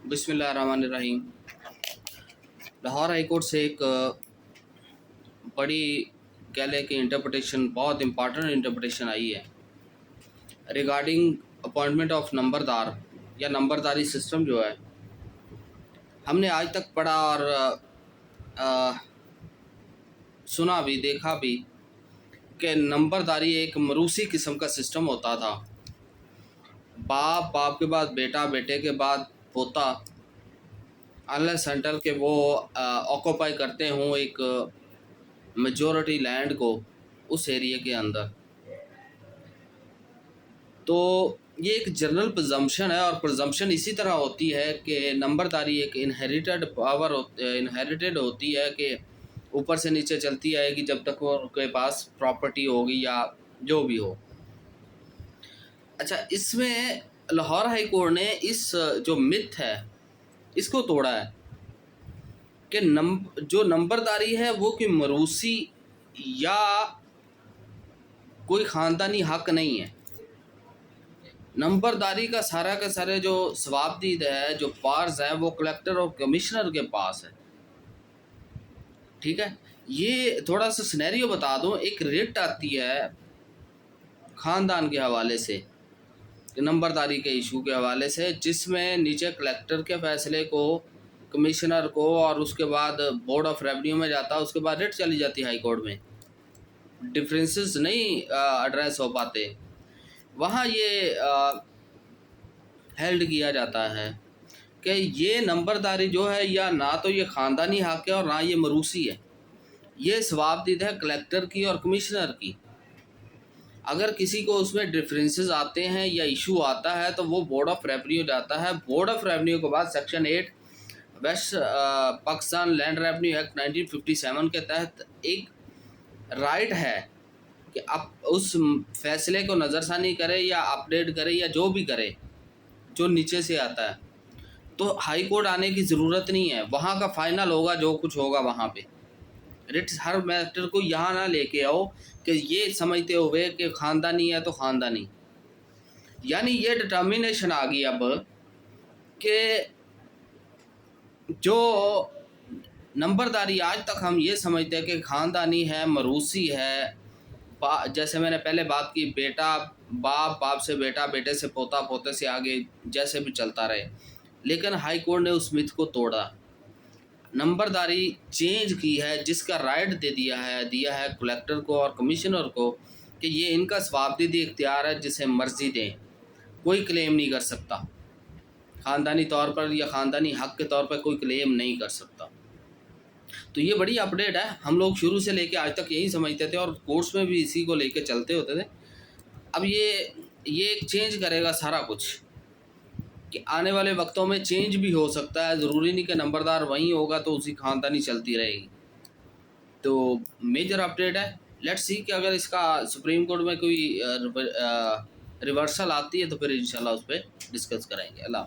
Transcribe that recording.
बिस्मिल्लाहिर्रहमानिर्रहीम। Lahore high court से एक बड़ी कह लें कि इंटरप्रटेशन, बहुत इम्पॉर्टेंट इंटरप्रटेशन आई है रिगार्डिंग अपॉइंटमेंट ऑफ नंबरदार या नंबरदारी सिस्टम जो है। हमने आज तक पढ़ा और आ, सुना भी, देखा भी कि नंबरदारी एक मरूसी किस्म का सिस्टम होता था। बाप, बाप के बाद बेटा, बेटे के बाद पोता, अनलेस अनटिल के वो ऑक्यूपाई करते हों एक मेजॉरिटी लैंड को उस एरिया के अंदर। तो ये एक जनरल प्रजम्पशन है और प्रजम्पशन इसी तरह होती है कि नंबरदारी एक इनहेरिटेड पावर इनहेरिटेड होती है कि ऊपर से नीचे चलती आएगी जब तक वो उनके पास प्रॉपर्टी होगी या जो भी हो। अच्छा, इसमें लाहौर हाई कोर्ट ने इस जो मिथ है इसको तोड़ा है कि जो नंबरदारी है वो कोई मरूसी या कोई ख़ानदानी हक नहीं है। नंबरदारी का सारे जो सवाबदीद है, जो पार्स है, वो कलेक्टर और कमिश्नर के पास है। ठीक है, ये थोड़ा सा सिनेरियो बता दूं। एक रिट आती है ख़ानदान के हवाले से, नंबरदारी के इशू के हवाले से, जिसमें नीचे कलेक्टर के फ़ैसले को, कमिश्नर को और उसके बाद बोर्ड ऑफ रेवेन्यू में जाता है, उसके बाद रिट चली जाती है हाई कोर्ट में। डिफरेंसेस नहीं एड्रेस हो पाते, वहाँ ये हेल्ड किया जाता है कि ये नंबरदारी जो है या ना तो ये ख़ानदानी हक है और ना ये मरूसी है। ये सवाबदीद है कलेक्टर की और कमिश्नर की। अगर किसी को उसमें डिफरेंसेस आते हैं या इशू आता है तो वो बोर्ड ऑफ रेवेन्यू जाता है। बोर्ड ऑफ रेवेन्यू के बाद section 8 west Pakistan land revenue act 1957 के तहत एक राइट है कि आप उस फैसले को नज़रसानी करे या अपडेट करे या जो भी करे जो नीचे से आता है। तो हाई कोर्ट आने की ज़रूरत नहीं है, वहाँ का फाइनल होगा जो कुछ होगा वहाँ पे। रिट्स हर मैटर को यहाँ ना लेके आओ कि ये समझते हुए कि ख़ानदानी है तो ख़ानदानी। यानी ये डिटर्मिनेशन आ गई अब कि जो नंबरदारी आज तक हम ये समझते हैं कि ख़ानदानी है, मरूसी है, जैसे मैंने पहले बात की, बेटा बाप, बाप से बेटा, बेटे से पोता, पोते से आगे, जैसे भी चलता रहे। लेकिन हाई कोर्ट ने उस मिथ को तोड़ा, नंबरदारी चेंज की है, जिसका राइट दे दिया है कलेक्टर को और कमिश्नर को कि ये इनका सवाबदीदी इख्तियार है, जिसे मर्जी दें, कोई क्लेम नहीं कर सकता। ख़ानदानी तौर पर या ख़ानदानी हक़ के तौर पर कोई क्लेम नहीं कर सकता। तो ये बड़ी अपडेट है। हम लोग शुरू से लेके आज तक यही समझते थे और कोर्स में भी इसी को लेके चलते होते थे। अब ये चेंज करेगा सारा कुछ कि आने वाले वक्तों में चेंज भी हो सकता है। ज़रूरी नहीं कि नंबरदार वहीं होगा तो उसी ख़ानदानी चलती रहेगी। तो मेजर अपडेट है। लेट्स सी कि अगर इसका सुप्रीम कोर्ट में कोई रिवर्सल आती है तो फिर इंशाल्लाह उस पर डिस्कस करेंगे। अल्लाह।